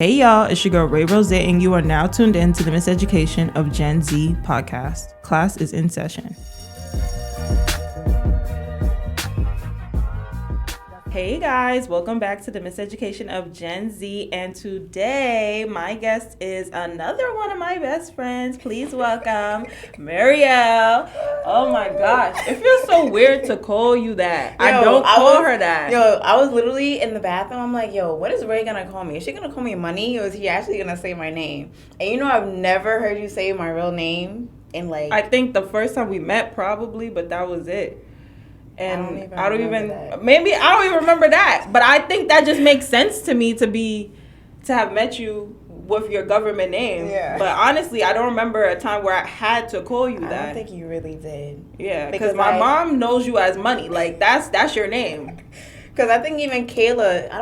Hey y'all, it's your girl Rai Rozay, and you are now tuned in to the Miseducation of Gen Z podcast. Class is in session. Hey guys, welcome back to the Miseducation of Gen Z, and today my guest is another one of my best friends. Please welcome Murielle. Oh my gosh, it feels so weird to call you that. I don't call her that. I was literally in the bathroom. I'm like, what is Ray gonna call me? Is she gonna call me Money, or is he actually gonna say my name? And I've never heard you say my real name in I think the first time we met probably, but that was it. And I don't even remember that. But I think that just makes sense to me to have met you with your government name. Yeah. But honestly, I don't remember a time where I had to call you that. I don't think you really did. Yeah, because my mom knows you as Money. Like that's your name. Because I think even Kayla, I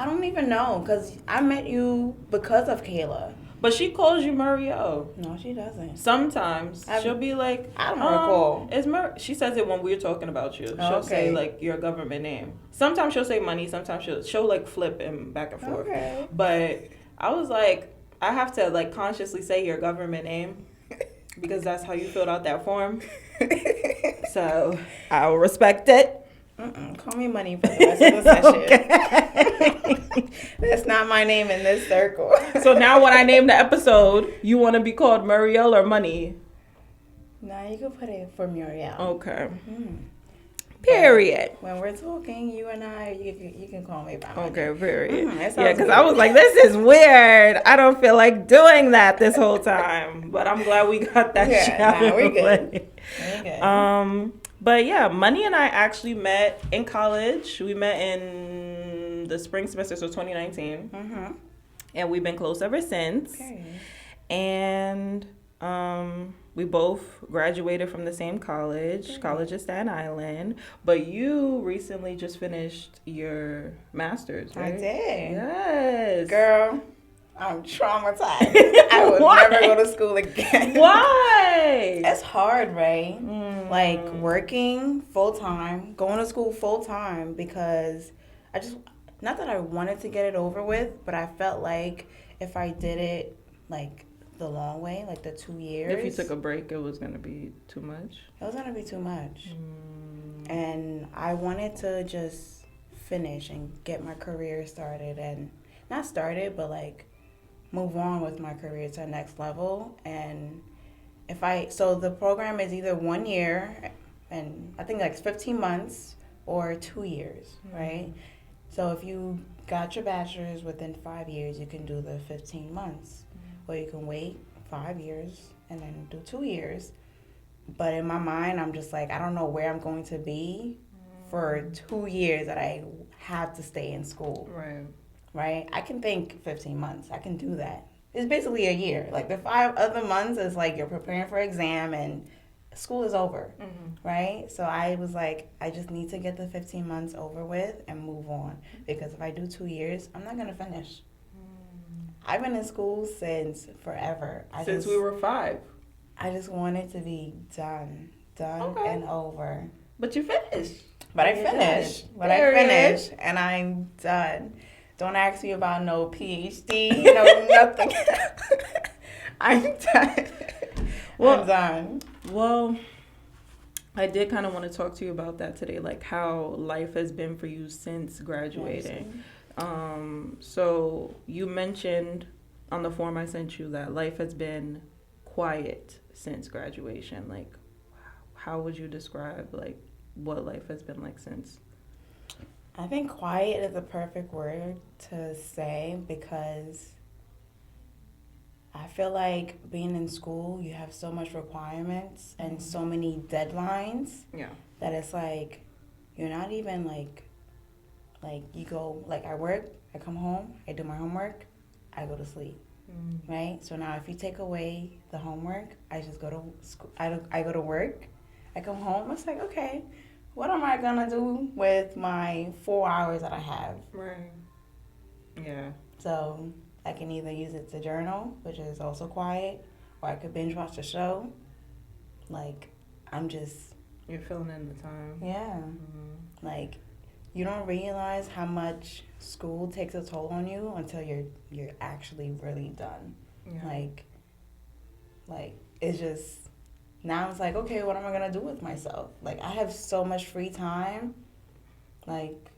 don't even know, because I met you because of Kayla. But she calls you Murielle. No, she doesn't. Sometimes she'll be like, I don't recall. She says it when we're talking about you. She'll say like your government name. Sometimes she'll say Money. Sometimes she'll like flip and back and forth. Okay. But I was like, I have to like consciously say your government name because that's how you filled out that form. So I'll respect it. Call me Money for the rest of the session. Okay. That's not my name in this circle. So now when I name the episode, you want to be called Murielle or Money? Nah, you can put it for Murielle. Okay. Mm-hmm. Period. When we're talking, you and I, you can call me by Money. Okay, period. Yeah, because I was like, this is weird. I don't feel like doing that this whole time. But I'm glad we got that shit out of the way. We're good. But yeah, Money and I actually met in college. We met in the spring semester, so 2019. Mm-hmm. And we've been close ever since. Okay. And we both graduated from the same college, College of Staten Island. But you recently just finished your master's, right? I did. Yes. Girl, I'm traumatized. I would never go to school again. Why? It's hard, Ray. Like working full time, going to school full time, because not that I wanted to get it over with, but I felt like if I did it like the long way, like the 2 years. If you took a break, it was going to be too much? It was going to be too much. And I wanted to just finish and get my career started, and not started, but like move on with my career to the next level. And so the program is either 1 year, and I think like 15 months, or 2 years, right? So if you got your bachelor's within 5 years, you can do the 15 months. Or you can wait 5 years and then do 2 years. But in my mind, I'm just like, I don't know where I'm going to be for 2 years that I have to stay in school. Right? I can think 15 months. I can do that. It's basically a year. Like the 5 other months is like you're preparing for exam and school is over. Right? So I was like, I just need to get the 15 months over with and move on. Because if I do 2 years, I'm not going to finish. I've been in school since forever. Since we were 5. I just wanted to be done and over. But you finished. But I finished, and I'm done. Don't ask me about no PhD, no nothing. I'm done. I'm done. Well, I did kind of want to talk to you about that today, like how life has been for you since graduating. So you mentioned on the form I sent you that life has been quiet since graduation. Like, how would you describe like what life has been like since? I think quiet is a perfect word to say, because I feel like being in school, you have so much requirements and so many deadlines. Yeah. That it's like you're not even like you go, like I work, I come home, I do my homework, I go to sleep, right? So now if you take away the homework, I just go to school, I go to work, I come home, it's like, okay, what am I gonna do with my 4 hours that I have? Right. Yeah. So I can either use it to journal, which is also quiet, or I could binge watch a show. Like, you're filling in the time. Yeah. Like, you don't realize how much school takes a toll on you until you're actually really done. Yeah. Like it's just now it's like, okay, what am I gonna do with myself? Like I have so much free time. Like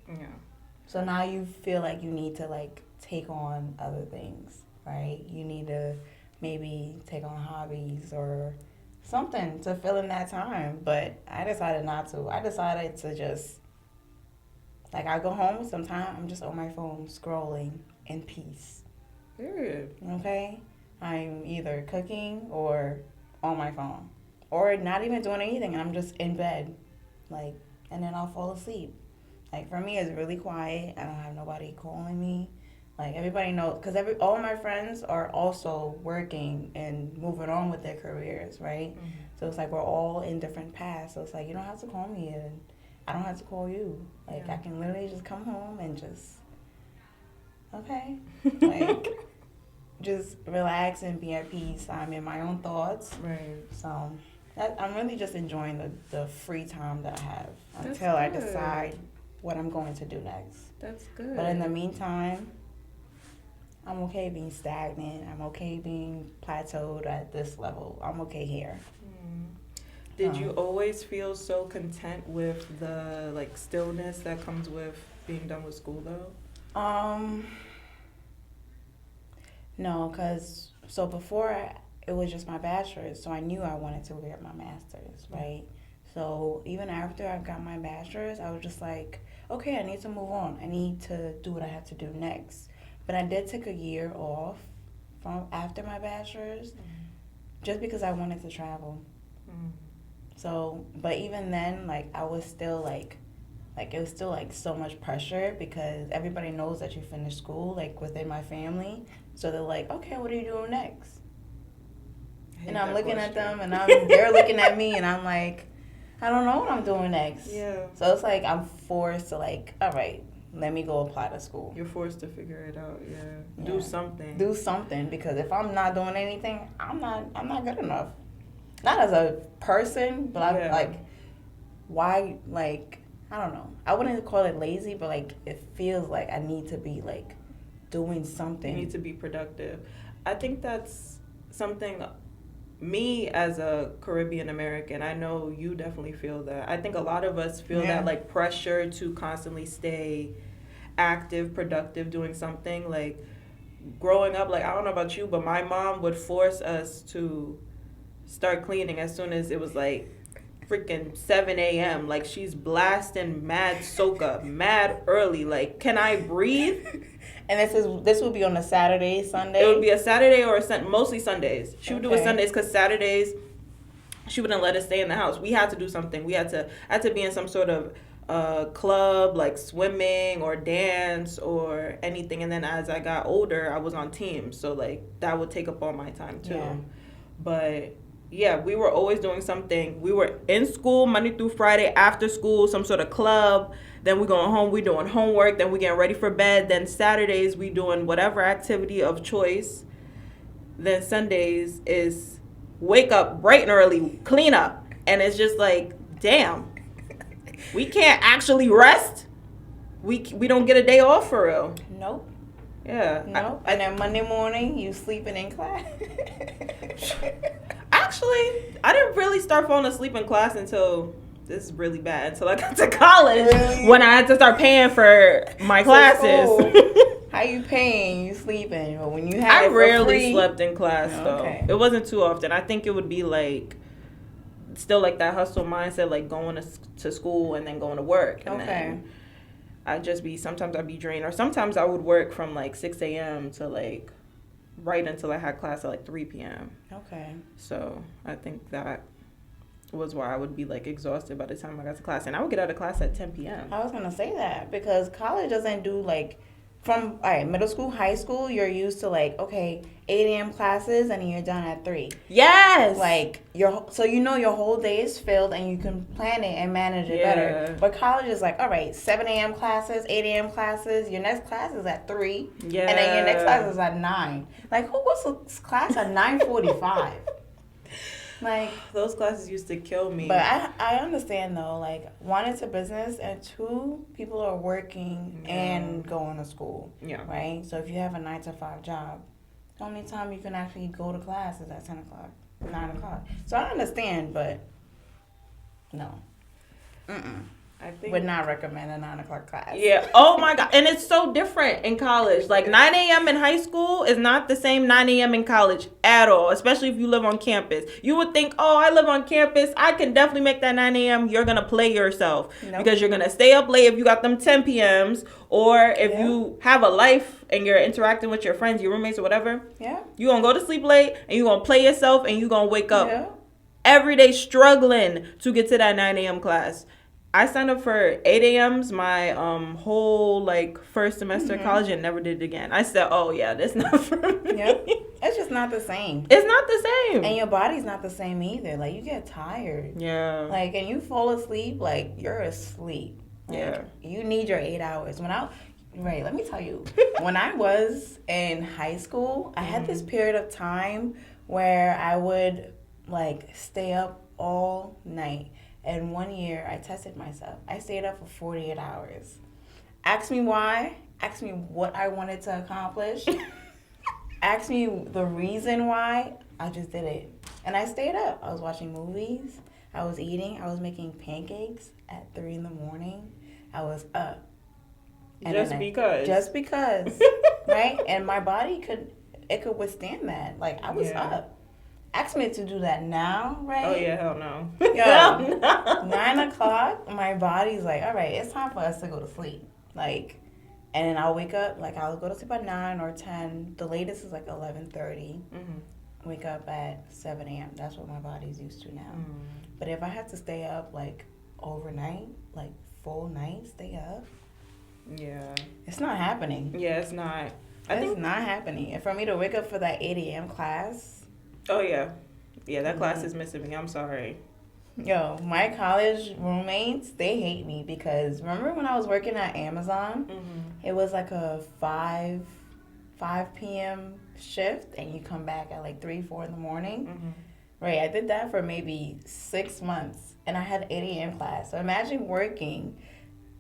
so now you feel like you need to like take on other things, right? You need to maybe take on hobbies or something to fill in that time. But I decided not to. I decided to just like I go home sometimes I'm just on my phone scrolling in peace. Period. Okay? I'm either cooking or on my phone. Or not even doing anything. I'm just in bed. Like, and then I'll fall asleep. Like, for me, it's really quiet. I don't have nobody calling me. Like, everybody knows. Because all my friends are also working and moving on with their careers, right? Mm-hmm. So it's like we're all in different paths. So it's like, you don't have to call me and I don't have to call you. Like, I can literally just come home and just, okay. Like, just relax and be at peace. I'm in my own thoughts. Right. So I'm really just enjoying the free time that I have until I decide what I'm going to do next. That's good. But in the meantime, I'm okay being stagnant. I'm okay being plateaued at this level. I'm okay here. Did you always feel so content with the like stillness that comes with being done with school though? No, because so before it was just my bachelor's, so I knew I wanted to get my master's, right? So even after I got my bachelor's, I was just like, okay, I need to move on. I need to do what I have to do next. But I did take a year off from after my bachelor's just because I wanted to travel. So, but even then, like, I was still like it was still like so much pressure because everybody knows that you finished school, like within my family. So they're like, okay, what are you doing next? And I'm looking at them and they're looking at me and I'm like, I don't know what I'm doing next. Yeah. So it's like I'm forced to like, all right, let me go apply to school. You're forced to figure it out, yeah. Do something. Do something because if I'm not doing anything, I'm not good enough. Not as a person, but I'm like, why, like, I don't know. I wouldn't call it lazy, but like it feels like I need to be like doing something. You need to be productive. I think that's something, me as a Caribbean American, I know you definitely feel that. I think a lot of us feel that like pressure to constantly stay active, productive, doing something. Like growing up, like I don't know about you, but my mom would force us to start cleaning as soon as it was like freaking 7 a.m. Like she's blasting mad soca, mad early. Like, can I breathe? And this would be on a Saturday, Sunday? It would be a Saturday or mostly Sundays. She would do it Sundays because Saturdays she wouldn't let us stay in the house. We had to do something. I had to be in some sort of club, like swimming or dance or anything. And then as I got older, I was on teams. So like that would take up all my time too. Yeah. But yeah, we were always doing something. We were in school Monday through Friday, after school, some sort of club. Then we going home, we doing homework. Then we getting ready for bed. Then Saturdays, we doing whatever activity of choice. Then Sundays is wake up bright and early, clean up. And it's just like, damn, we can't actually rest. We don't get a day off for real. Nope. Yeah. Nope. And then Monday morning, you sleeping in class. Actually, I didn't really start falling asleep in class until, this is really bad, until I got to college. Really? When I had to start paying for my classes. How you paying? You sleeping? But when you had I rarely slept in class, though. It wasn't too often. I think it would be like, still like that hustle mindset, like going to school and then going to work. And then sometimes I'd be drained. Or sometimes I would work from like 6 a.m. to like right until I had class at like 3 p.m. Okay. So I think that was why I would be like exhausted by the time I got to class. And I would get out of class at 10 p.m. I was going to say that because college doesn't do like, from middle school, high school, you're used to like, okay, 8 a.m. classes and you're done at 3. Yes! Like, so you know your whole day is filled and you can plan it and manage it better. But college is like, all right, 7 a.m. classes, 8 a.m. classes, your next class is at 3. Yeah. And then your next class is at 9. Like, who wants a class at 9:45? Like, those classes used to kill me. But I understand though, like, one, it's a business, and two, people are working and going to school. Yeah. Right? So if you have a 9 to 5 job, the only time you can actually go to class is at 10 o'clock, 9 o'clock. So I understand, but no. I think Would not recommend a 9 o'clock class. Yeah. Oh my God. And it's so different in college. Like 9 a.m. in high school is not the same 9 a.m. in college at all, especially if you live on campus. You would think, oh, I live on campus. I can definitely make that 9 a.m. You're going to play yourself because you're going to stay up late if you got them 10 p.m.s or if you have a life and you're interacting with your friends, your roommates or whatever. Yeah. You're going to go to sleep late and you're going to play yourself and you're going to wake up every day struggling to get to that 9 a.m. class. I signed up for 8 a.m.s my whole first semester of college and never did it again. I said, oh yeah, that's not for me. Yep. It's just not the same. It's not the same. And your body's not the same either. Like, you get tired. Yeah. Like, and you fall asleep, like, you're asleep. Like, yeah. You need your 8 hours. Let me tell you. When I was in high school, I had this period of time where I would, stay up all night. And one year, I tested myself. I stayed up for 48 hours. Ask me why. Ask me what I wanted to accomplish. Ask me the reason why. I just did it. And I stayed up. I was watching movies. I was eating. I was making pancakes at 3 in the morning. I was up. And Just because. Right? And my body could withstand that. I was up. Ask me to do that now, right? Oh, yeah, hell no. Yo, 9 o'clock, my body's like, all right, it's time for us to go to sleep. And then I'll wake up, I'll go to sleep at 9 or 10. The latest is 11:30. Wake up at 7 a.m. That's what my body's used to now. But if I had to stay up, overnight, full night, stay up. Yeah. It's not happening. Yeah, it's not. It's not happening. And for me to wake up for that 8 a.m. class... Oh, yeah. Yeah, that class is missing me. I'm sorry. Yo, my college roommates, they hate me because remember when I was working at Amazon? It was a 5 p.m. shift and you come back at 3, 4 in the morning. Right, I did that for maybe 6 months and I had 8 a.m. class. So imagine working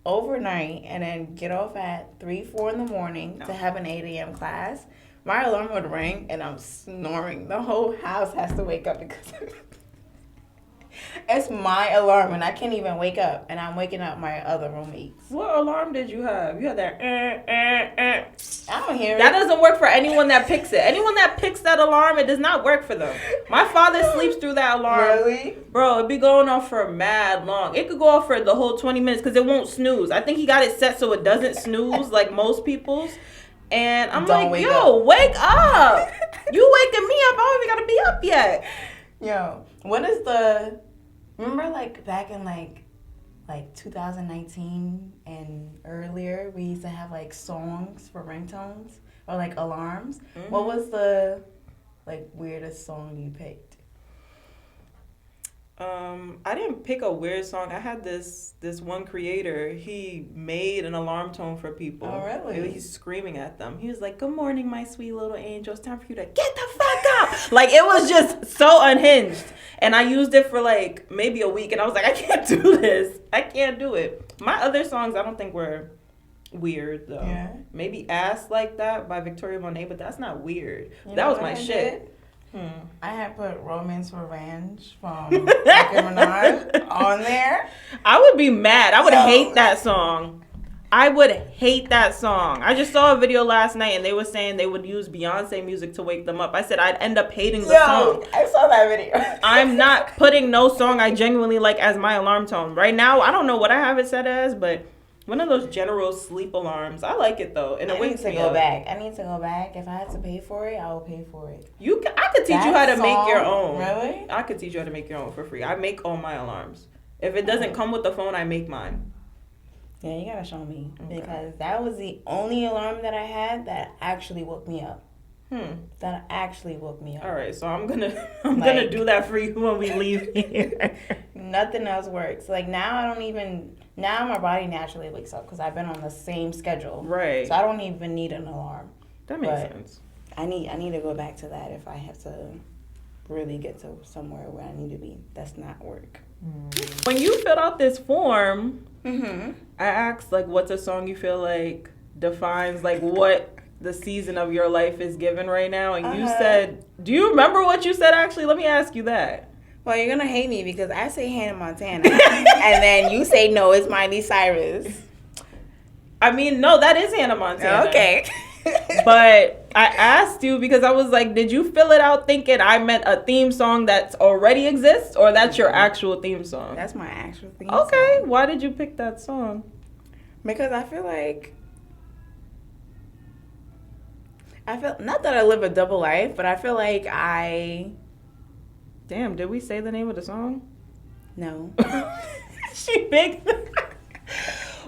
overnight and then get off at 3, 4 in the morning to have an 8 a.m. class. My alarm would ring and I'm snoring. The whole house has to wake up because it's my alarm and I can't even wake up. And I'm waking up my other roommates. What alarm did you have? You had that I don't hear it. That doesn't work for anyone that picks it. Anyone that picks that alarm, it does not work for them. My father sleeps through that alarm. Really? Bro, it be going off for mad long. It could go off for the whole 20 minutes because it won't snooze. I think he got it set so it doesn't snooze like most people's. And I'm wake up. You waking me up. I don't even got to be up yet. Yo, remember back in 2019 and earlier, we used to have songs for ringtones or alarms. What was the weirdest song you picked? I didn't pick a weird song. I had this one creator. He made an alarm tone for people. Oh, really? He's screaming at them. He was like, "Good morning, my sweet little angel. It's time for you to get the fuck up." It was just so unhinged. And I used it for maybe a week. And I was like, I can't do this. I can't do it. My other songs, I don't think were weird, though. Yeah. Maybe Ass Like That by Victoria Monet, but that's not weird. That was my shit. I had put Romance Revenge from Nicki Minaj on there. I would be mad. I would hate that song. I would hate that song. I just saw a video last night and they were saying they would use Beyonce music to wake them up. I said I'd end up hating the song. I saw that video. I'm not putting no song I genuinely like as my alarm tone. Right now, I don't know what I have it set as, but one of those general sleep alarms. I like it though, and it wakes me up. I need to go back. If I had to pay for it, I will pay for it. I could teach you how to make your own. Really? I could teach you how to make your own for free. I make all my alarms. If it doesn't come with the phone, I make mine. Yeah, you gotta show me because that was the only alarm that I had that actually woke me up. That actually woke me up. All right, so I'm gonna do that for you when we leave here. Nothing else works. Now now my body naturally wakes up because I've been on the same schedule. Right. So I don't even need an alarm. That makes sense. I need to go back to that if I have to really get to somewhere where I need to be. That's not work. When you filled out this form, Mm-hmm. I asked, like, what's a song you feel like defines, like, what the season of your life is given right now? And you said, do you remember what you said, actually? Let me ask you that. Well, you're going to hate me because I say Hannah Montana. And then you say, no, it's Miley Cyrus. I mean, no, that is Hannah Montana. Okay. But I asked you because I was like, did you fill it out thinking I meant a theme song that already exists, or that's your actual theme song? That's my actual theme Okay, song. why did you pick that song? Because I feel not that I live a double life, but I feel like Damn, did we say the name of the song? No. She picked.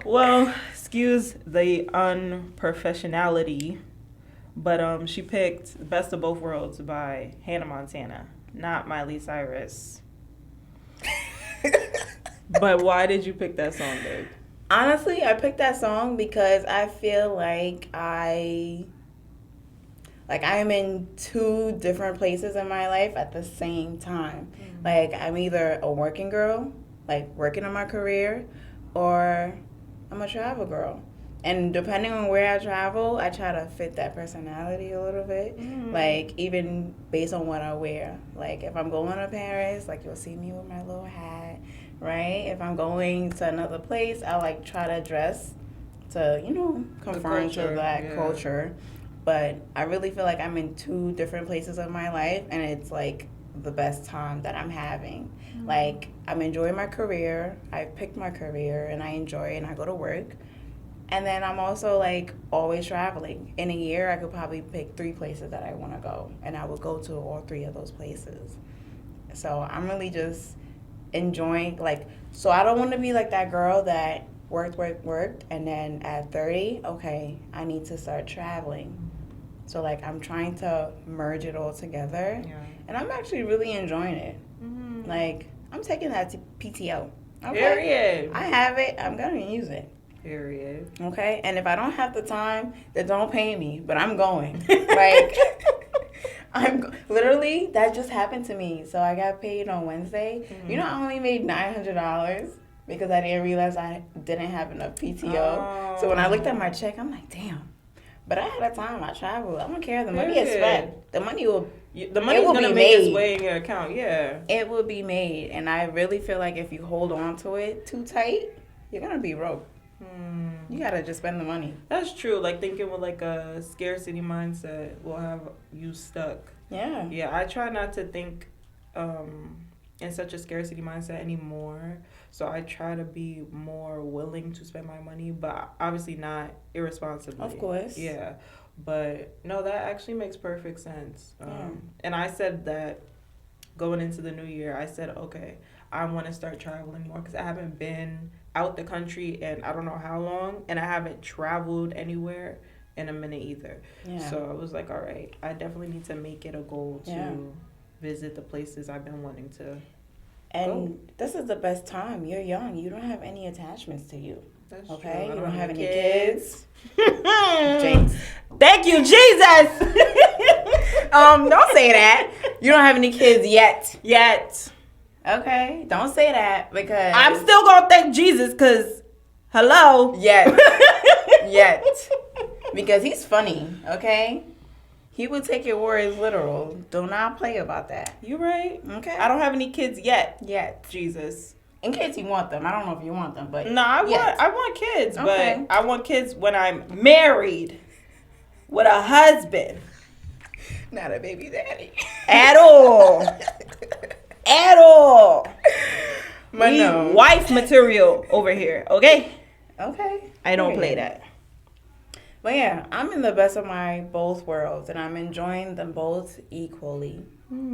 Well, excuse the unprofessionality, but she picked "Best of Both Worlds" by Hannah Montana, not Miley Cyrus. But why did you pick that song, babe? Honestly, I picked that song because I feel like I am in two different places in my life at the same time. Mm-hmm. Like, I'm either a working girl, like working on my career, or I'm a travel girl. And depending on where I travel, I try to fit that personality a little bit. Mm-hmm. Like, even based on what I wear. Like, if I'm going to Paris, like, you'll see me with my little hat, right? If I'm going to another place, I, like, try to dress to, conform to that culture. But I really feel like I'm in two different places of my life, and it's, like, the best time that I'm having. Mm-hmm. Like, I'm enjoying my career. I picked my career, and I enjoy it, and I go to work. And then I'm also, like, always traveling. In a year, I could probably pick 3 places that I want to go, and I would go to all 3 of those places. So I'm really just enjoying, like, so I don't want to be like that girl that worked, and then at 30, okay, I need to start traveling. So, like, I'm trying to merge it all together, and I'm actually really enjoying it. Mm-hmm. Like, I'm taking that PTO. Okay? Period. I have it. I'm going to use it. Period. Okay? And if I don't have the time, then don't pay me, but I'm going. Like, literally, that just happened to me. So I got paid on Wednesday. Mm-hmm. I only made $900 because I didn't realize I didn't have enough PTO. Oh. So when I looked at my check, I'm like, damn. But I had a time. I traveled. I don't care. The money is spent. The money will. The money's going to make its way in your account. Yeah. It will be made. And I really feel like if you hold on to it too tight, you're going to be broke. You got to just spend the money. That's true. Like, thinking with, like, a scarcity mindset will have you stuck. Yeah. Yeah, I try not to think in such a scarcity mindset anymore. So I try to be more willing to spend my money, but obviously not irresponsibly. Of course. Yeah. But, no, that actually makes perfect sense. And I said that going into the new year, I said, okay, I want to start traveling more because I haven't been out the country in I don't know how long, and I haven't traveled anywhere in a minute either. Yeah. So I was like, all right, I definitely need to make it a goal to visit the places I've been wanting to go. This is the best time. You're young. You don't have any attachments to you. That's okay? True. You don't have any kids. Jinx. Thank you, Jesus. Don't say that. You don't have any kids yet. Yet. Okay, don't say that because I'm still gonna thank Jesus because, hello. Yet. Because he's funny, okay? He will take your words literal. Do not play about that. You right. Okay. I don't have any kids yet. Jesus. In case you want them. I don't know if you want them, but no, I want kids, okay. But I want kids when I'm married with a husband. Not a baby daddy. At all. At all. Wife material over here, okay? Okay. I don't play that. But yeah, I'm in the best of my both worlds, and I'm enjoying them both equally.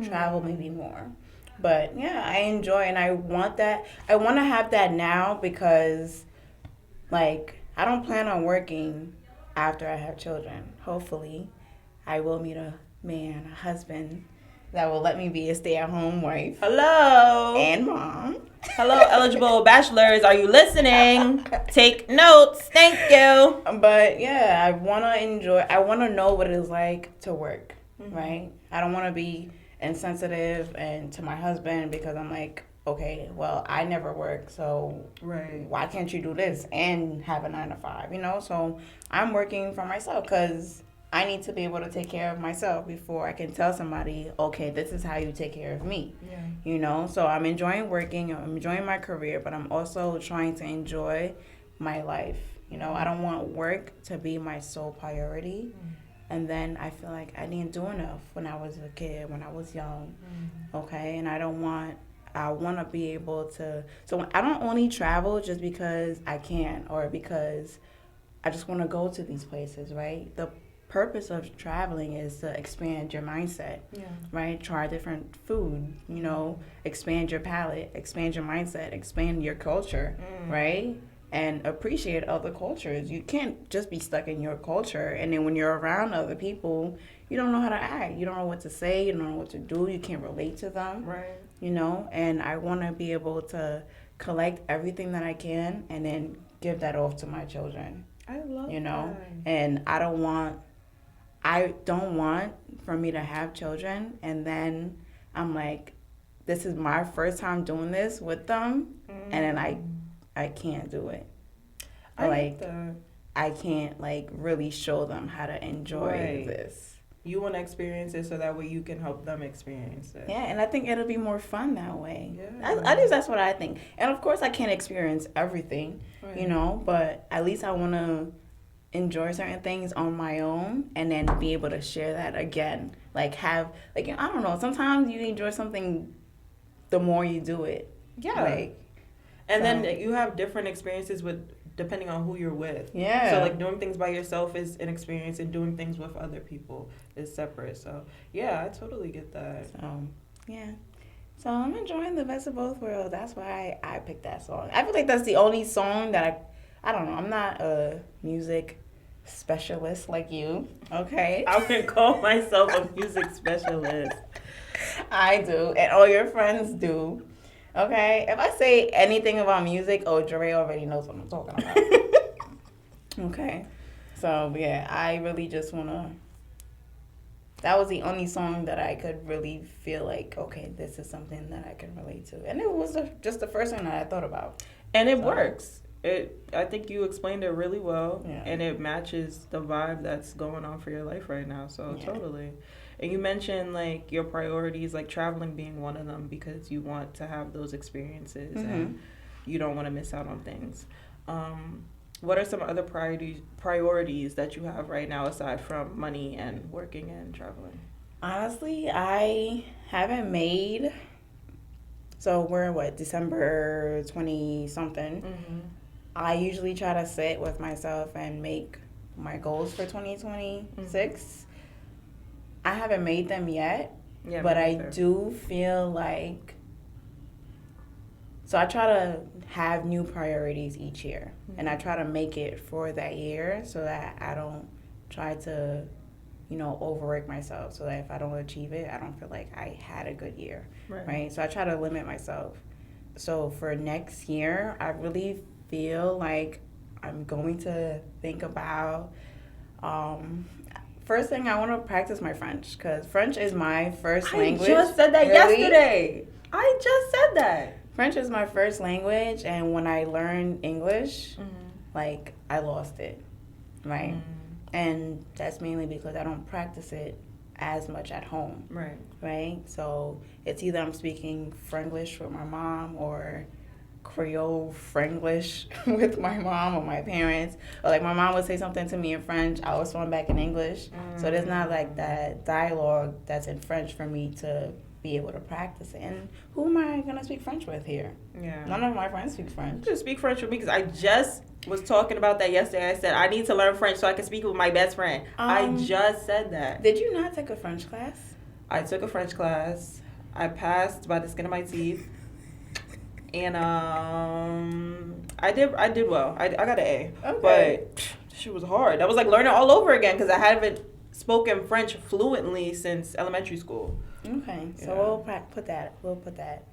Travel maybe more. But yeah, I enjoy, and I want that. I want to have that now because, like, I don't plan on working after I have children. Hopefully, I will meet a man, a husband, that will let me be a stay-at-home wife. Hello. And mom. Hello, eligible bachelors. Are you listening? Take notes. Thank you. But, yeah, I want to know what it is like to work, right? I don't want to be and sensitive, and to my husband, because I'm like, okay, well, I never work, so why can't you do this and have a 9 to 5, So I'm working for myself because I need to be able to take care of myself before I can tell somebody, okay, this is how you take care of me. Yeah. So I'm enjoying working, I'm enjoying my career, but I'm also trying to enjoy my life. I don't want work to be my sole priority. And then I feel like I didn't do enough when I was a kid, when I was young. Okay, and I want to be able to, so I don't only travel just because I can or because I just want to go to these places, right? The purpose of traveling is to expand your mindset, right? Try different food, expand your palate, expand your mindset, expand your culture, right? And appreciate other cultures. You can't just be stuck in your culture. And then when you're around other people, you don't know how to act. You don't know what to say. You don't know what to do. You can't relate to them. Right. And I want to be able to collect everything that I can and then give that off to my children. I love that. And I don't want for me to have children and then I'm like, this is my first time doing this with them. And then I can't do it. I can't really show them how to enjoy this. You want to experience it so that way you can help them experience it. Yeah, and I think it'll be more fun that way. Yeah. At least that's what I think. And of course I can't experience everything, but at least I want to enjoy certain things on my own and then be able to share that again. I don't know, sometimes you enjoy something the more you do it. Yeah. Then you have different experiences depending on who you're with. Yeah. So doing things by yourself is an experience and doing things with other people is separate. So yeah, I totally get that. So yeah. So I'm enjoying the best of both worlds. That's why I picked that song. I feel like that's the only song that I don't know, I'm not a music specialist like you. Okay. I can call myself a music specialist. I do, and all your friends do. Okay, if I say anything about music, Dre already knows what I'm talking about. Okay, so yeah, I really just wanna. That was the only song that I could really feel like, okay, this is something that I can relate to, and it was just the first thing that I thought about. And it works. I think you explained it really well, and it matches the vibe that's going on for your life right now. So totally. And you mentioned your priorities, traveling being one of them because you want to have those experiences and you don't want to miss out on things. What are some other priorities that you have right now aside from money and working and traveling? Honestly, I haven't made. So we're December 20-something. I usually try to sit with myself and make my goals for 2026. I haven't made them yet, but I do feel like, so I try to have new priorities each year, and I try to make it for that year so that I don't try to, overwork myself, so that if I don't achieve it, I don't feel like I had a good year, right? So I try to limit myself. So for next year, I really feel like I'm going to think about, first thing, I want to practice my French because French is my first language. I just said that yesterday. I just said that. French is my first language, and when I learned English, I lost it, right? And that's mainly because I don't practice it as much at home, right? So it's either I'm speaking Franglish with my mom or Creole Franglish with my mom or my parents, or my mom would say something to me in French, I would respond back in English. So there's not that dialogue that's in French for me to be able to practice it. And who am I gonna speak French with here? Yeah, none of my friends speak French. You just speak French with me because I just was talking about that yesterday. I said I need to learn French so I can speak with my best friend. I just said that. Did you not take a French class? I took a French class. I passed by the skin of my teeth. And I did well. I got an A. Okay. But shit was hard. That was learning all over again because I haven't spoken French fluently since elementary school. Okay. So we'll put that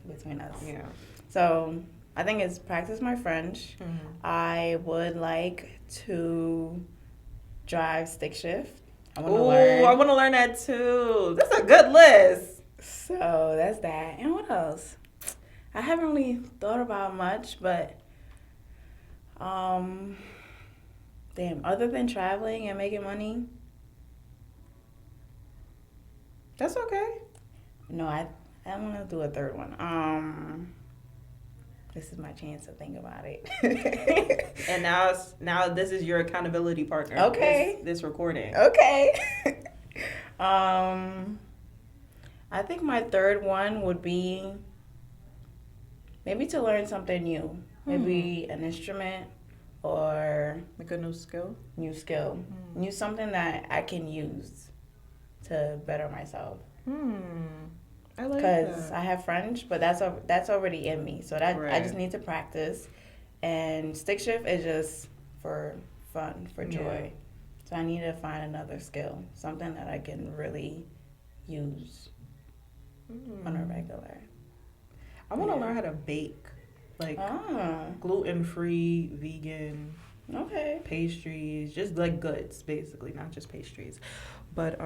between us. Yeah. So I think it's practice my French. I would like to drive stick shift. I want to learn that too. That's a good list. So that's that. And what else? I haven't really thought about much, but damn, other than traveling and making money, That's okay. no, I want to do a third one. This is my chance to think about it. And now this is your accountability partner. Okay. This recording. Okay. I think my third one would be maybe to learn something new. Maybe an instrument or Like a new skill. new skill. New something that I can use to better myself. I like Because that. I have French, but that's already in me. So that I Right. just need to practice. And stick shift is just for fun, for joy. So I need to find another skill, something that I can really use on a regular. I want to learn how to bake, like gluten-free, vegan Okay. pastries, just like goods, basically, not just pastries. But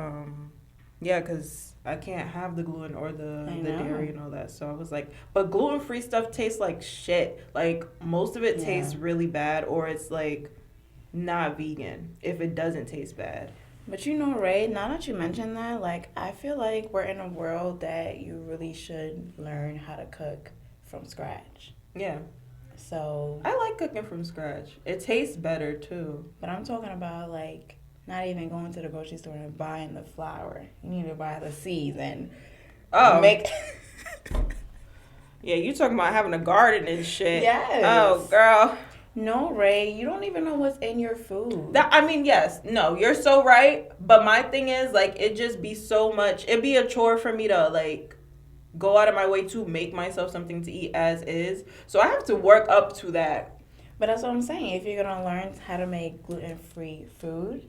yeah, because I can't have the gluten or the dairy and all that. So I was like, but gluten-free stuff tastes like shit. Like most of it tastes really bad, or it's like not vegan if it doesn't taste bad. But you know, Ray, now that you mention that, like, I feel like we're in a world that you really should learn how to cook from scratch. Yeah. So I like cooking from scratch. It tastes better too. but I'm talking about like not even going to the grocery store and buying the flour. You need to buy the seeds and make. Yeah, you talking about having a garden and shit. Yes. Oh, girl. No, Ray, you don't even know what's in your food. Yes. No, you're so right. But my thing is, like, it just be so much. It'd be a chore for me to, like, go out of my way to make myself something to eat as is. So I have to work up to that. But that's what I'm saying. If you're going to learn how to make gluten-free food,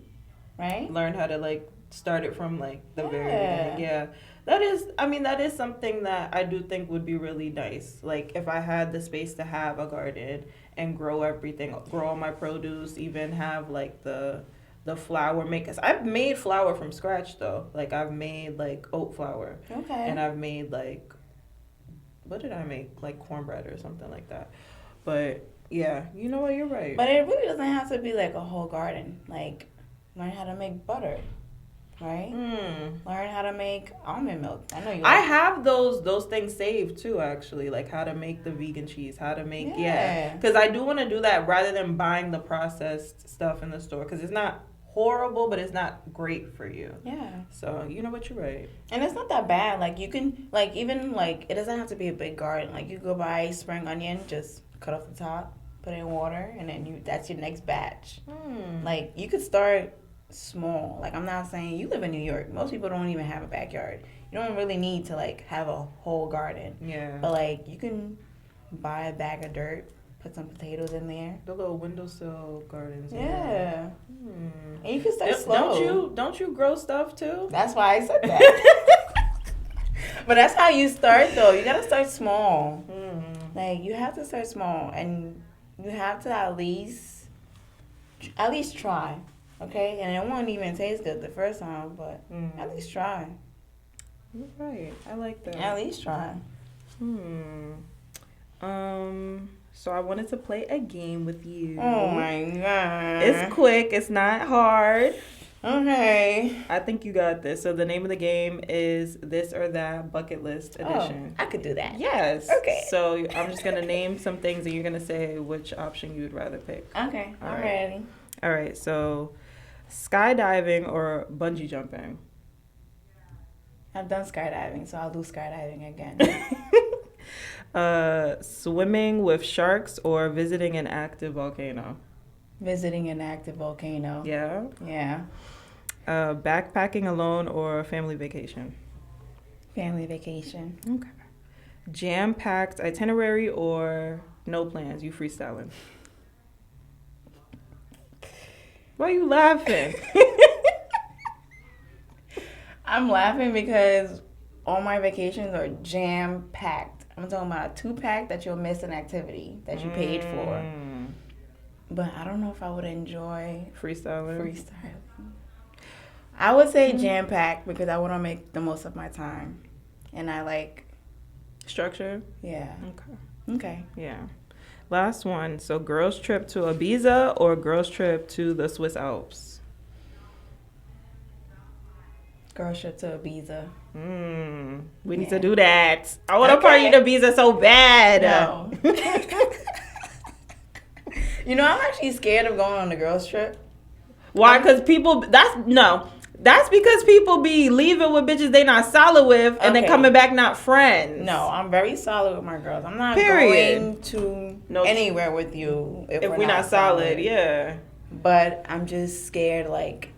right? Learn how to, like, start it from, like, the very beginning. Yeah. That is something that I do think would be really nice. Like, if I had the space to have a garden and grow everything, grow all my produce, even have, like, the flour makers. I've made flour from scratch, though. Like, I've made, like, oat flour. Okay. And I've made, like, what did I make? Like, cornbread or something like that. But, yeah, you know what? You're right. But it really doesn't have to be, like, a whole garden. Like, learn how to make butter. Right? Learn how to make almond milk. I know you. I have those things saved too, actually. Like how to make the vegan cheese, how to make because I do want to do that rather than buying the processed stuff in the store because it's not horrible, but it's not great for you. Yeah. So you know what, you're right. And it's not that bad. Like you can even it doesn't have to be a big garden. Like you go buy spring onion, just cut off the top, put it in water, and then that's your next batch. Like you could start small. Like I'm not saying you live in New York. Most people don't even have a backyard. You don't really need to like have a whole garden. Yeah. But like you can buy a bag of dirt, put some potatoes in there. The little windowsill gardens. Yeah. And you can start slow. Don't you grow stuff too? That's why I said that. But that's how you start though. You gotta start small. Like you have to start small, and you have to at least try. Okay, and it won't even taste good the first time, but at least try. You're right. I like that. At least try. So I wanted to play a game with you. Oh my god. It's quick. It's not hard. Okay. I think you got this. So the name of the game is This or That Bucket List Edition. I could do that. Yes. Okay. So I'm just going to name some things and you're going to say which option you would rather pick. Okay. All I'm right. ready. All right. So skydiving or bungee jumping? I've done skydiving, so I'll do skydiving again. Swimming with sharks or visiting an active volcano? Visiting an active volcano. Yeah. Yeah. Backpacking alone or family vacation? Family vacation. Okay. Jam-packed itinerary or no plans? You freestyling? Why are you laughing? I'm laughing because all my vacations are jam-packed. I'm talking about a 2-pack that you'll miss an activity that you paid for. But I don't know if I would enjoy freestyling. I would say jam-packed because I want to make the most of my time. And I like structure. Yeah. Okay. Yeah. Last one. So, girls trip to Ibiza or girls trip to the Swiss Alps? Girls trip to Ibiza. We need to do that. I want to party in Ibiza so bad. No. You know, I'm actually scared of going on the girls trip. Why? Because that's because people be leaving with bitches they not solid with and then coming back not friends. No, I'm very solid with my girls. I'm not going to anywhere with you if we're not solid. Yeah. But I'm just scared, like,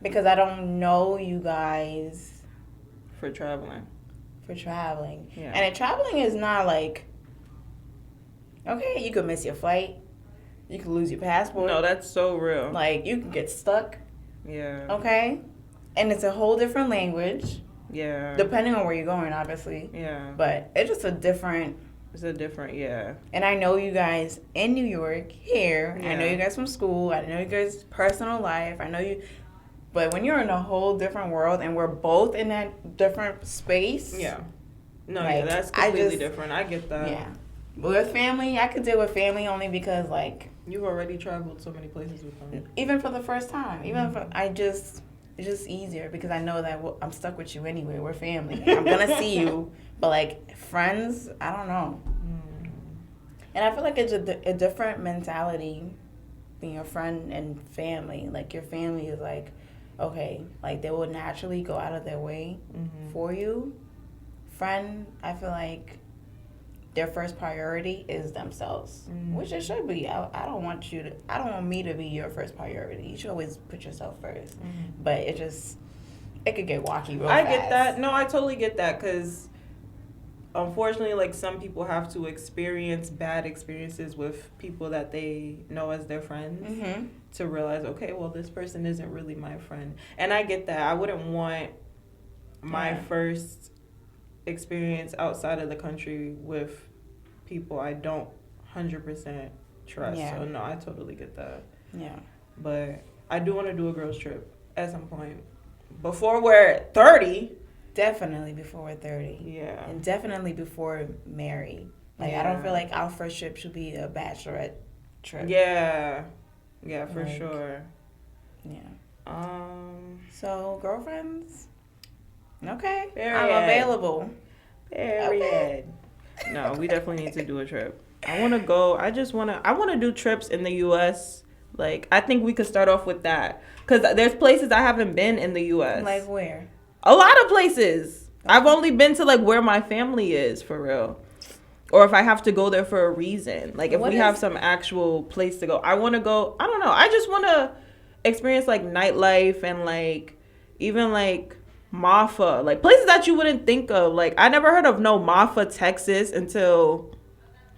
because I don't know you guys. For traveling. Yeah. And traveling is not like, okay, you could miss your flight. You could lose your passport. No, that's so real. Like, you can get stuck. Yeah. Okay? And it's a whole different language. Yeah. Depending on where you're going, obviously. Yeah. But it's just a different... yeah. And I know you guys in New York, here. Yeah. I know you guys from school. I know you guys' personal life. I know you... But when you're in a whole different world and we're both in that different space... Yeah. No, like, that's completely different. I get that. Yeah. But with family, I could deal with family only because, like... You've already traveled so many places with them. Even for the first time. It's just easier because I know that I'm stuck with you anyway. We're family. I'm going to see you. But, like, friends, I don't know. And I feel like it's a different mentality being a friend and family. Like, your family is like, okay, like, they will naturally go out of their way for you. Friend, I feel like their first priority is themselves, which it should be. I don't want me to be your first priority. You should always put yourself first. But it could get wacky real fast. I get that. No, I totally get that because unfortunately, like, some people have to experience bad experiences with people that they know as their friends to realize, okay, well, this person isn't really my friend. And I get that. I wouldn't want my first experience outside of the country with people I don't 100% trust. So no, I totally get that. Yeah. But I do want to do a girls trip at some point before we're 30. Definitely before we're 30. Yeah. And definitely before married. Like, I don't feel like our first trip should be a bachelorette trip. Yeah. Yeah, for sure. Yeah. So, girlfriends? Okay. Period. I'm available. Period. Okay. No, we definitely need to do a trip. I want to do trips in the U.S. Like, I think we could start off with that. Because there's places I haven't been in the U.S. Like where? A lot of places. Okay. I've only been to, like, where my family is, for real. Or if I have to go there for a reason. Like, if we have some actual place to go. I want to go, I don't know. I just want to experience, like, nightlife and, like, even, like, Mafa, like places that you wouldn't think of. Like, I never heard of no Mafa, Texas until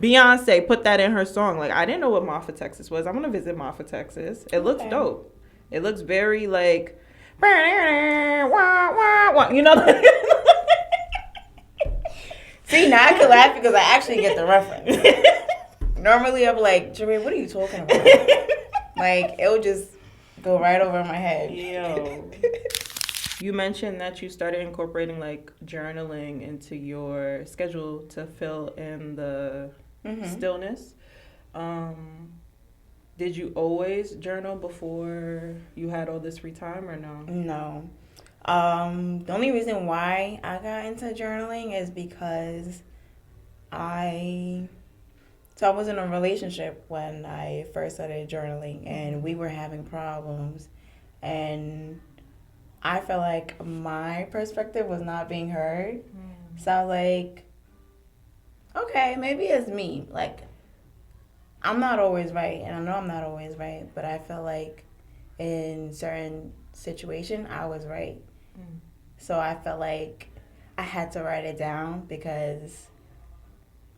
Beyonce put that in her song. Like, I didn't know what Mafa, Texas was. I'm gonna visit Mafa, Texas. It looks dope. It looks very like, you know. See, now I can laugh because I actually get the reference. Normally I'm like, Jermaine, what are you talking about? Like, it would just go right over my head. Yo. You mentioned that you started incorporating, like, journaling into your schedule to fill in the stillness. Did you always journal before you had all this free time or no? No. The only reason why I got into journaling is because I was in a relationship when I first started journaling, and we were having problems, and I felt like my perspective was not being heard. So I was like, okay, maybe it's me. Like, I'm not always right, and I know I'm not always right, but I felt like in certain situation I was right. So I felt like I had to write it down, because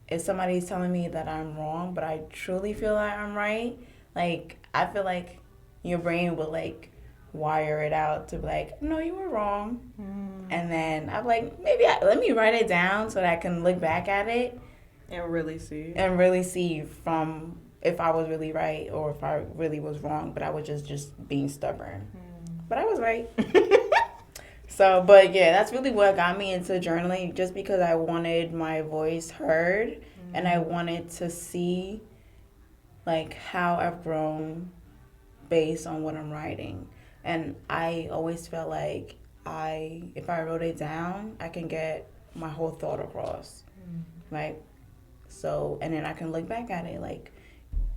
if somebody's telling me that I'm wrong, but I truly feel like I'm right, like, I feel like your brain will, like, wire it out to be like, no, you were wrong. And then I'm like, let me write it down so that I can look back at it and really see from if I was really right or if I really was wrong, but I was just being stubborn. But I was right. So, but yeah, that's really what got me into journaling, just because I wanted my voice heard and I wanted to see like how I've grown based on what I'm writing. And I always felt like if I wrote it down, I can get my whole thought across. Right? So, and then I can look back at it like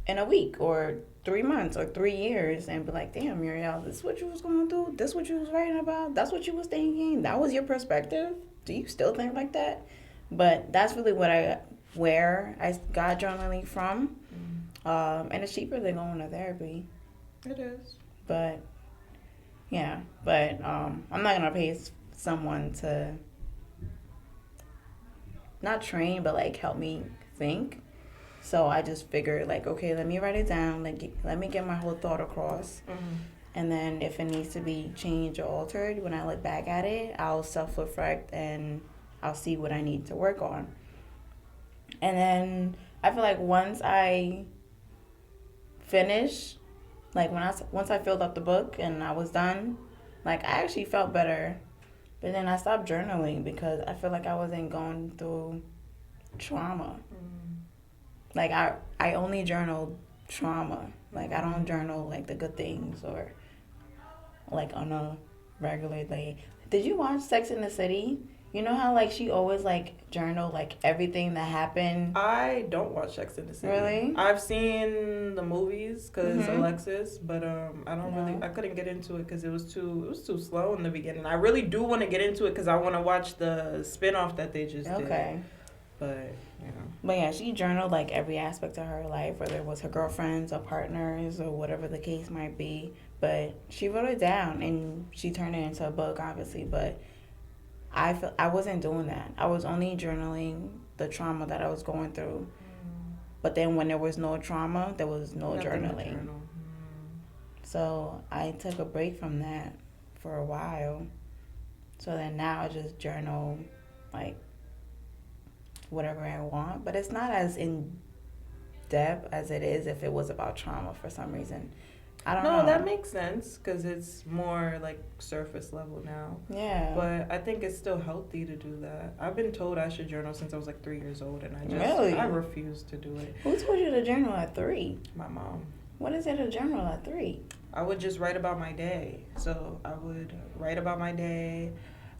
in a week or 3 months or 3 years and be like, damn, Murielle, this is what you was going through? This what you was writing about? That's what you was thinking? That was your perspective? Do you still think like that? But that's really where I got journaling from. And it's cheaper than going to therapy. It is. But, yeah. But I'm not going to pay someone to not train, but like help me think. So I just figured like, okay, let me write it down. Let me get my whole thought across. And then if it needs to be changed or altered, when I look back at it, I'll self-reflect and I'll see what I need to work on. And then I feel like once I finish, like once I filled up the book and I was done, like I actually felt better. But then I stopped journaling because I feel like I wasn't going through trauma. Like I only journal trauma. Like I don't journal like the good things or like on a regular day. Did you watch Sex in the City? You know how like she always like journal like everything that happened? I don't watch Sex in the City. Really? I've seen the movies because Alexis, but I don't really. I couldn't get into it because it was too slow in the beginning. I really do want to get into it because I want to watch the spinoff that they just did. Okay. But yeah. But yeah, she journaled like every aspect of her life, whether it was her girlfriends or partners or whatever the case might be. But she wrote it down and she turned it into a book, obviously. But I wasn't doing that. I was only journaling the trauma that I was going through. But then when there was no trauma, there was no journaling. So I took a break from that for a while. So then now I just journal like whatever I want. But it's not as in depth as it is if it was about trauma for some reason. I don't know. No, that makes sense because it's more like surface level now. Yeah. But I think it's still healthy to do that. I've been told I should journal since I was like 3 years old, and I refuse to do it. Who told you to journal at 3? My mom. What is it to journal at 3? I would just write about my day. So I would write about my day.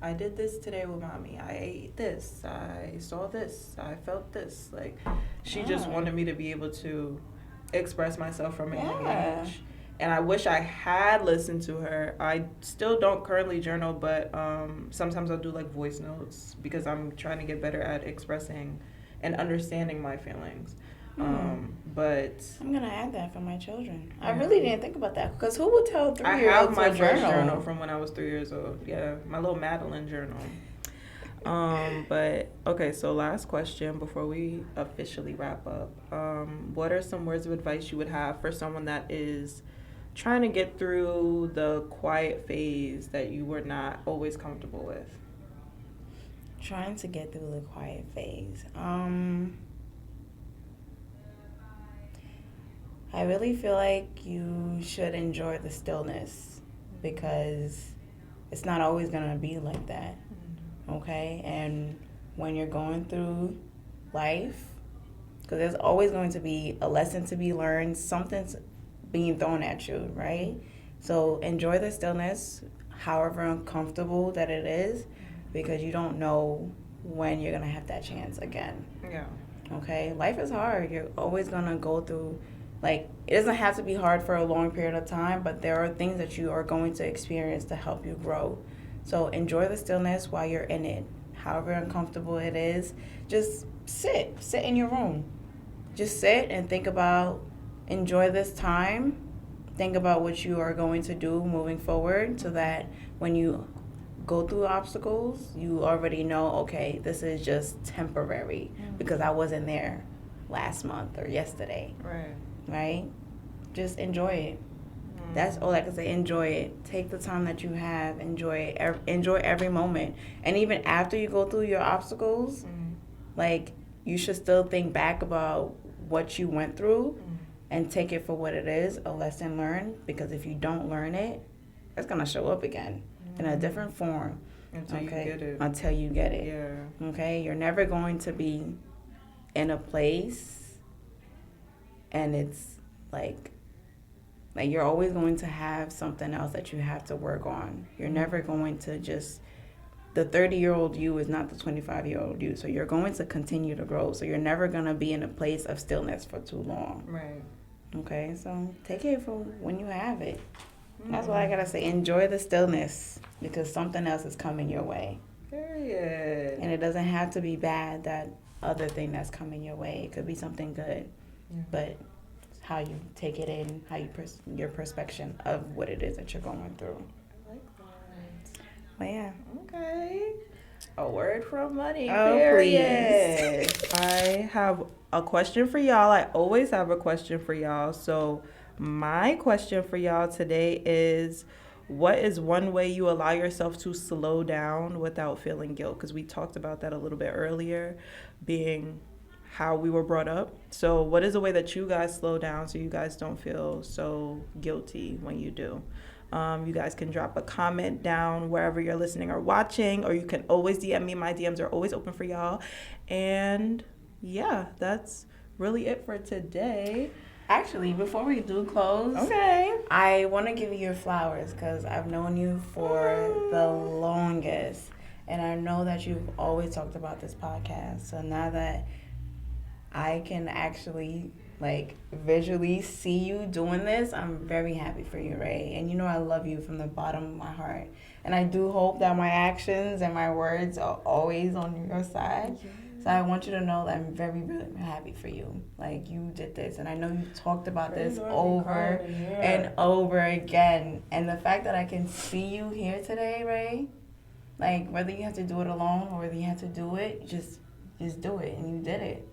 I did this today with mommy. I ate this. I saw this. I felt this. Like, she just wanted me to be able to express myself from a young age. And I wish I had listened to her. I still don't currently journal, but sometimes I'll do like voice notes because I'm trying to get better at expressing and understanding my feelings. But I'm gonna add that for my children. I really didn't think about that because who would tell 3-year-olds to journal? I have my first journal from when I was 3 years old. Yeah, my little Madeline journal. But okay, so last question before we officially wrap up. What are some words of advice you would have for someone that is trying to get through the quiet phase that you were not always comfortable with? Trying to get through the quiet phase. I really feel like you should enjoy the stillness because it's not always going to be like that. Okay? And when you're going through life, because there's always going to be a lesson to be learned, something's being thrown at you, right? So enjoy the stillness, however uncomfortable that it is, because you don't know when you're going to have that chance again. Yeah. Okay? Life is hard. You're always going to go through, like, it doesn't have to be hard for a long period of time, but there are things that you are going to experience to help you grow. So enjoy the stillness while you're in it. However uncomfortable it is, just sit in your room. Just sit and think about, enjoy this time. Think about what you are going to do moving forward so that when you go through obstacles, you already know, okay, this is just temporary because I wasn't there last month or yesterday. Right? Just enjoy it. That's all I can say. Enjoy it. Take the time that you have. Enjoy it. Enjoy every moment. And even after you go through your obstacles, like, you should still think back about what you went through and take it for what it is, a lesson learned. Because if you don't learn it, it's going to show up again. in a different form. Until you get it. Until you get it. Yeah. Okay? You're never going to be in a place and it's like you're always going to have something else that you have to work on. You're never going to just, the 30-year-old you is not the 25-year-old you. So you're going to continue to grow. So you're never going to be in a place of stillness for too long. Right. Okay, so take it for when you have it. That's what I got to say. Enjoy the stillness because something else is coming your way. Period. And it doesn't have to be bad, that other thing that's coming your way. It could be something good. Yeah. But how you take it in, how you your perspective of what it is that you're going through. I like that. Well, yeah. Okay. A word from money. Oh, period. Please. I have a question for y'all. I always have a question for y'all. So my question for y'all today is, what is one way you allow yourself to slow down without feeling guilt? Because we talked about that a little bit earlier, being how we were brought up. So what is a way that you guys slow down so you guys don't feel so guilty when you do? You guys can drop a comment down wherever you're listening or watching, or you can always DM me. My DMs are always open for y'all. And yeah, that's really it for today. Actually, before we do close, okay, I want to give you your flowers because I've known you for the longest. And I know that you've always talked about this podcast. So now that I can actually visually see you doing this, I'm very happy for you, Ray. And you know I love you from the bottom of my heart. And I do hope that my actions and my words are always on your side. Yeah. So I want you to know that I'm very, really happy for you. You did this. And I know you talked about this over and over again. And the fact that I can see you here today, Ray, whether you have to do it alone or whether you have to do it, just do it. And you did it.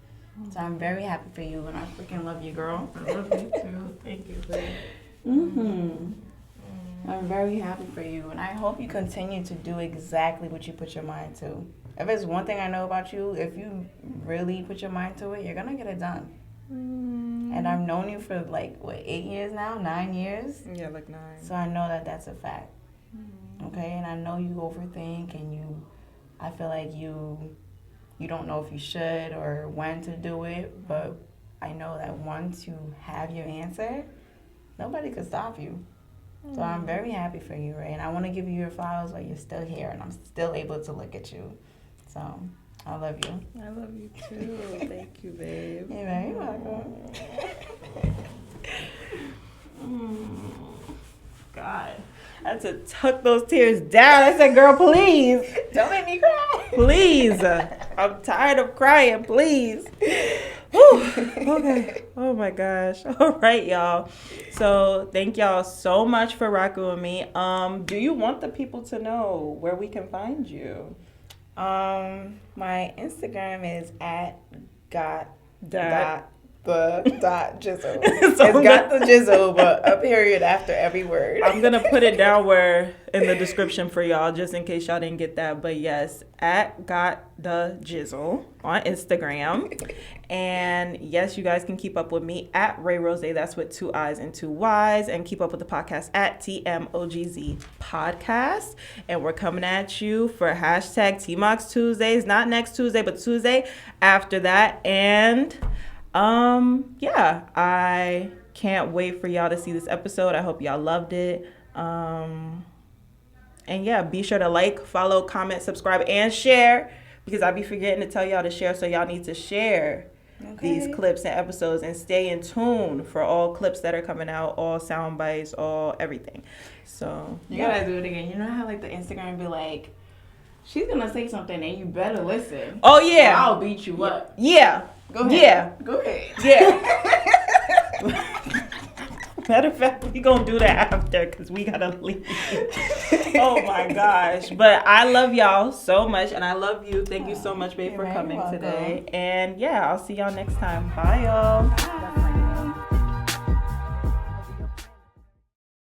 So I'm very happy for you, and I freaking love you, girl. I love you too. Thank you, babe. I'm very happy for you, and I hope you continue to do exactly what you put your mind to. If there's one thing I know about you, if you really put your mind to it, you're gonna get it done. And I've known you for 8 years now, 9 years. Yeah, 9. So I know that that's a fact. Okay, and I know you overthink, and I feel like you don't know if you should or when to do it, but I know that once you have your answer, nobody could stop you. So I'm very happy for you, Ray, and I want to give you your flowers while you're still here and I'm still able to look at you. So I love you. I love you too. Thank you, babe. You're very welcome. God. I had to tuck those tears down. I said, girl, please. Don't make me cry. Please. I'm tired of crying. Please. Whew. Okay. Oh, my gosh. All right, y'all. So thank y'all so much for rocking with me. Do you want the people to know where we can find you? My Instagram is @got.jizzle. So it's got the jizzle, but a period after every word. I'm going to put it down in the description for y'all, just in case y'all didn't get that. But yes, @GotTheJizzle on Instagram. And yes, you guys can keep up with me @Rai Rozay. That's with 2 I's and 2 Y's. And keep up with the podcast @TMOGZ podcast. And we're coming at you for #TMOGZ Tuesdays. Not next Tuesday, but Tuesday after that. And yeah, I can't wait for y'all to see this episode. I hope y'all loved it. And yeah, be sure to follow, comment, subscribe, and share, because I be forgetting to tell y'all to share. So y'all need to share these clips and episodes and stay in tune for all clips that are coming out, all sound bites, all everything. So you gotta do it again. You know how the Instagram be she's gonna say something and you better listen. Oh yeah, or I'll beat you up. Yeah. Go ahead. Yeah. Go ahead. Yeah. Matter of fact, we gonna do that after because we gotta leave. Oh my gosh. But I love y'all so much, and I love you. Thank you so much, babe, for coming today. And yeah, I'll see y'all next time. Bye, y'all. Bye.